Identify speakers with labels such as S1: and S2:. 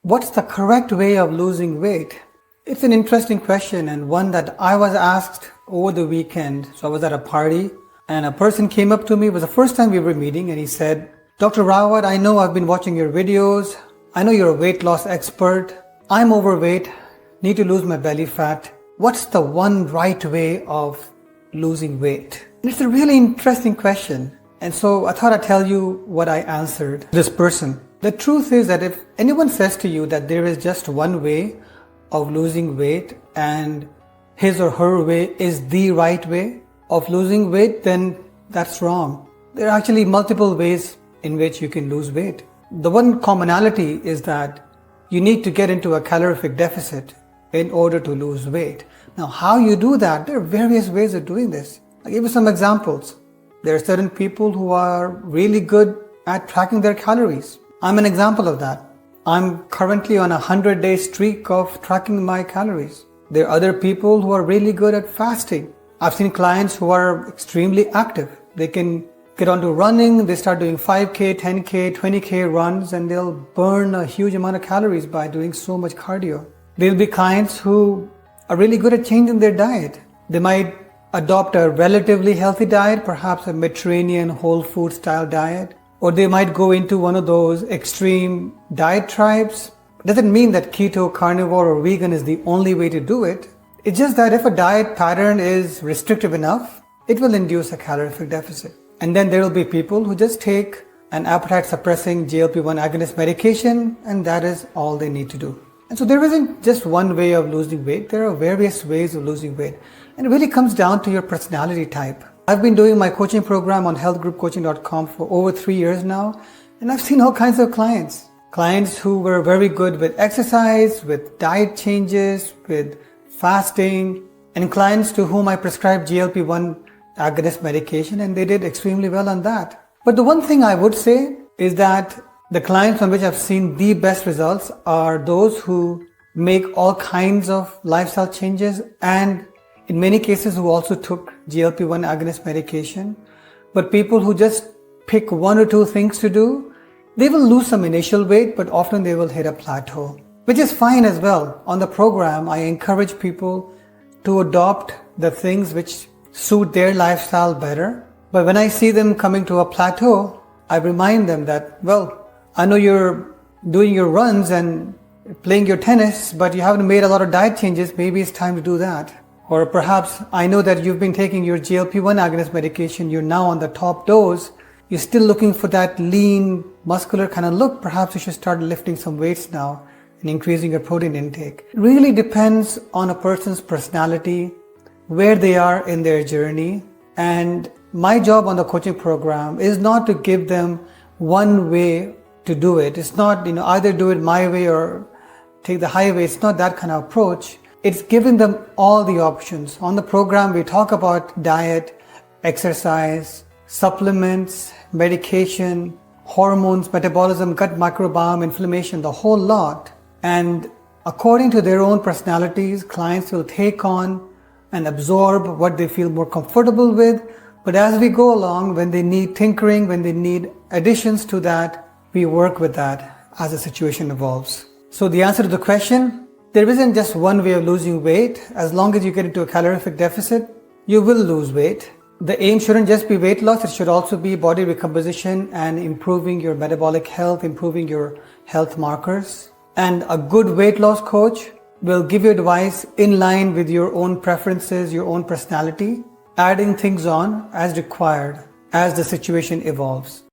S1: What's the correct way of losing weight? It's an interesting question and one that I was asked over the weekend. So I was at a party and a person came up to me. It was the first time we were meeting, and he said, "Dr. Rawat, I know I've been watching your videos. I know you're a weight loss expert. I'm overweight, need to lose my belly fat. What's the one right way of losing weight?" And it's a really interesting question. And so I thought I'd tell you what I answered this person. The truth is that if anyone says to you that there is just one way of losing weight and his or her way is the right way of losing weight, then that's wrong. There are actually multiple ways in which you can lose weight. The one commonality is that you need to get into a calorific deficit in order to lose weight. Now, how you do that, there are various ways of doing this. I'll give you some examples. There are certain people who are really good at tracking their calories. I'm an example of that. I'm currently on a 100-day streak of tracking my calories. There are other people who are really good at fasting. I've seen clients who are extremely active. They can get onto running, they start doing 5K, 10K, 20K runs, and they'll burn a huge amount of calories by doing so much cardio. There'll be clients who are really good at changing their diet. They might adopt a relatively healthy diet, perhaps a Mediterranean whole food style diet, or they might go into one of those extreme diet tribes. It doesn't mean that keto, carnivore, or vegan is the only way to do it. It's just that if a diet pattern is restrictive enough, it will induce a calorific deficit. And then there will be people who just take an appetite suppressing GLP-1 agonist medication, and that is all they need to do. And so there isn't just one way of losing weight. There are various ways of losing weight. And it really comes down to your personality type. I've been doing my coaching program on healthgroupcoaching.com for over 3 years now, and I've seen all kinds of clients. Clients who were very good with exercise, with diet changes, with fasting, and clients to whom I prescribed GLP-1 agonist medication, and they did extremely well on that. But the one thing I would say is that the clients on which I've seen the best results are those who make all kinds of lifestyle changes, and in many cases who also took GLP-1 agonist medication. But people who just pick one or two things to do, they will lose some initial weight, but often they will hit a plateau, which is fine as well. On the program, I encourage people to adopt the things which suit their lifestyle better. But when I see them coming to a plateau, I remind them that, well, I know you're doing your runs and playing your tennis, but you haven't made a lot of diet changes. Maybe it's time to do that. Or perhaps I know that you've been taking your GLP-1 agonist medication. You're now on the top dose. You're still looking for that lean, muscular kind of look. Perhaps you should start lifting some weights now and increasing your protein intake. It really depends on a person's personality, where they are in their journey. And my job on the coaching program is not to give them one way to do it. It's not, either do it my way or take the highway. It's not that kind of approach. It's giving them all the options. On the program, we talk about diet, exercise, supplements, medication, hormones, metabolism, gut microbiome, inflammation, the whole lot. And according to their own personalities, clients will take on and absorb what they feel more comfortable with. But as we go along, when they need tinkering, when they need additions to that, we work with that as the situation evolves. So the answer to the question, there isn't just one way of losing weight. As long as you get into a calorific deficit, you will lose weight. The aim shouldn't just be weight loss, it should also be body recomposition and improving your metabolic health, improving your health markers. And a good weight loss coach will give you advice in line with your own preferences, your own personality, adding things on as required as the situation evolves.